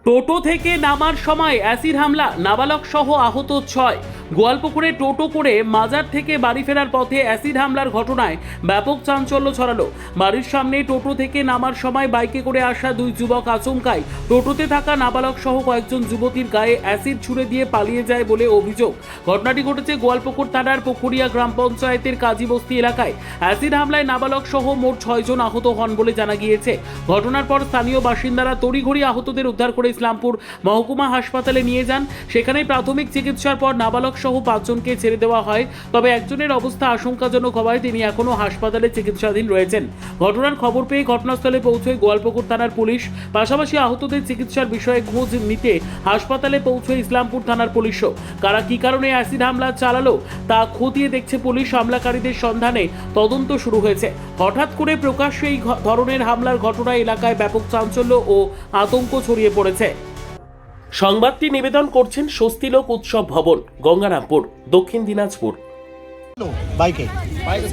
টোটো থেকে নামার সময় অ্যাসিড হামলা, নাবালক সহ আহত 6। গোয়ালপুকুরে টোটো করে মাজার থেকে বাড়ি ফেরার পথে অ্যাসিড হামলার ঘটনায় ব্যাপক চাঞ্চল্য ছড়ালো। বাড়ির সামনে টোটো থেকে নামার সময় বাইকে করে আসা দুই যুবক আচমকাই টোটোতে থাকা নাবালক সহ কয়েকজন যুবতীর গায়ে অ্যাসিড ছুড়ে দিয়ে পালিয়ে যায় বলে অভিযোগ। ঘটনাটি ঘটেছে গোয়ালপুকুর থানার পুকুরিয়া গ্রাম পঞ্চায়েতের কাজীবস্তি এলাকায়। অ্যাসিড হামলায় নাবালক সহ মোট 6 জন আহত হন বলে জানা গিয়েছে। ঘটনার পর স্থানীয় বাসিন্দারা তড়িঘড়ি আহতদের উদ্ধার করে ইসলামপুর মহকুমা হাসপাতালে নিয়ে যান। সেখানে প্রাথমিক চিকিৎসার পর নাবালক সহ 5 জনকে ছেড়ে দেওয়া হয়। তবে একজনের অবস্থা আশঙ্কাজনক হওয়ায় তিনি এখনো হাসপাতালে চিকিৎসাধীন রয়েছেন। ঘটনার খবর পেয়ে ঘটনাস্থলে পৌঁছয় গোয়ালপুকুর থানার পুলিশ। পাশাপাশি আহতদের চিকিৎসার বিষয়ে খোঁজ নিতে হাসপাতালে পৌঁছয় ইসলামপুর থানার পুলিশও। কারা কী কারণে অ্যাসিড হামলা চালালো তা খতিয়ে দেখছে পুলিশ। হামলাকারীদের সন্ধানে তদন্ত শুরু হয়েছে। হঠাৎ করে প্রকাশ্যে এই ধরনের হামলার ঘটনায় এলাকায় ব্যাপক চাঞ্চল্য ও আতঙ্ক ছড়িয়ে পড়েছে। সংবাদটি নিবেদন করছেন স্বস্তিলোক উৎসব ভবন, গঙ্গারামপুর, দক্ষিণ দিনাজপুর। বাইকে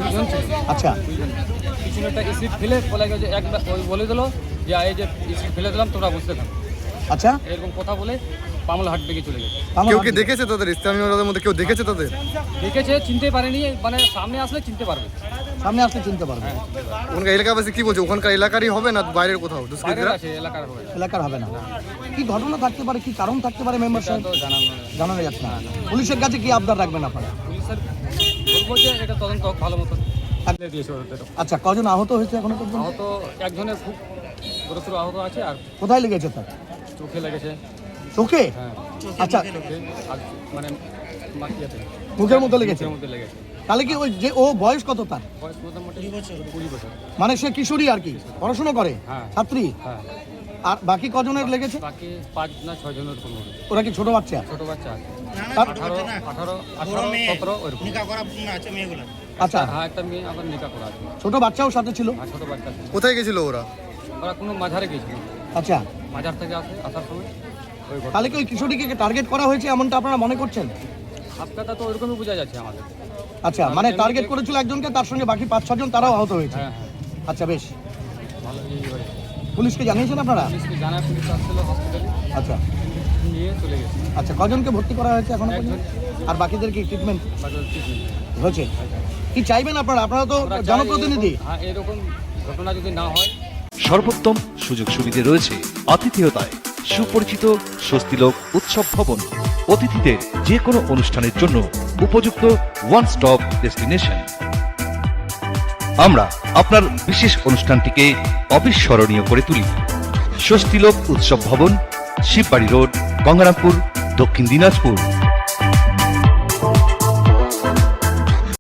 দুজন ছিল। আচ্ছা, পিছনে একটা স্পিড ফেলে বলে দিল যে এই যে স্পিড ফেলে দিলাম, তোমরা বুঝতে থাকো। আচ্ছা, এরকম কথা বলে পামল হাট থেকে চলে গেছে। কেউ কি দেখেছে তাদের স্থানীয়দের মধ্যে কেউ দেখেছে তাদের? দেখেছে, চিনতে পারেনি, মানে সামনে আসলে চিনতে পারবে। সামনে আসলে চিনতে পারবে। ওখানকার এলাকাবাসী কি বলছে? ওখানকার এলাকারই হবে না বাইরের কোথাও? বাইরের দুষ্কৃতীরা আছে, এলাকার হবে। এলাকার হবে না। কি ঘটনা থাকতে পারে, কি কারণ থাকতে পারে মেম্বার সাহেব তো জানানো নেই। জানা যাচ্ছে না। পুলিশের কাছে কি আবদার রাখবেন আপনারা? পুলিশের বলবো যে এটা তদন্ত হোক ভালো মতো। দিয়েছে ওদের। আচ্ছা, কজন আহত হয়েছে এখনো পর্যন্ত? আহত একজনের খুব গুরুতর আহত আছে, আর কোথায় লেগেছে তার? চোখে লেগেছে। চোখে? হ্যাঁ, আচ্ছা, চোখে আর মানে মাটিয়াতে, মুখের মধ্যে লেগেছে। মুখের মধ্যে লেগেছে। তাহলে কি ওই যে ও বয়স কত তার? বয়স মোটামুটি 20 বছর। মানে সে কিশোরী আর কি, পড়াশোনা করে, হ্যাঁ। ছাত্রী। হ্যাঁ, আর বাকি কজনের লেগেছে? বাকি 5 না 6 জনের কোন ওরা কি ছোট বাচ্চা? ছোট বাচ্চা আছে। তার- 18 17 ওরকম। আচ্ছা, হ্যাঁ, একটা মেয়ে আবার নিকা করা আছে। ছোট বাচ্চাও সাথে ছিল? আর ছোট বাচ্চা আছে। কোথায় গেছিল ওরা? ওরা কোনো মাঝারে গেছিল। আচ্ছা, মাঝার থেকে আসার সময় ওই ঘটনা। তাহলে কি ওই কিশোরীকে টার্গেট করা হয়েছে এমনটা আপনারা মনে করছেন? আপনারটা তো ওইরকমই বোঝা যাচ্ছে আমাদের। আচ্ছা, মানে টার্গেট করেছিল একজনকে, তার সঙ্গে বাকি 5-6 জন তারাও আহত হয়েছে। হ্যাঁ হ্যাঁ, আচ্ছা, বেশ। ভালো এই হয়েছে। পুলিশকে জানিয়েছেন আপনারা? পুলিশকে জানায়, পুলিশ আসছিল হসপিটালে, আচ্ছা নিয়ে চলে গেছে। আচ্ছা, কজনকে ভর্তি করা হয়েছে এখনো পর্যন্ত? একজন। আর বাকিদের কি ট্রিটমেন্ট বাকি ট্রিটমেন্ট হয়েছে? কি চাইবেন আপনারা? আপনারা তো ওরা চায় জনপ্রতিনিধি। হ্যাঁ, এরকম ঘটনা যদি না হয়। সর্বোত্তম সুযোগ সুবিধে রয়েছে আতিথেয়তায়। সুপরিচিত স্বস্তিলোক উৎসব ভবন অতিথিদের যে কোনো অনুষ্ঠানের জন্য উপযুক্ত ওয়ান স্টপ ডেস্টিনেশন। আমরা আপনার বিশেষ অনুষ্ঠানটিকে অবিস্মরণীয় করে তুলি। স্বস্তিলোক উৎসব ভবন, শিববাড়ি রোড, গঙ্গারামপুর, দক্ষিণ দিনাজপুর।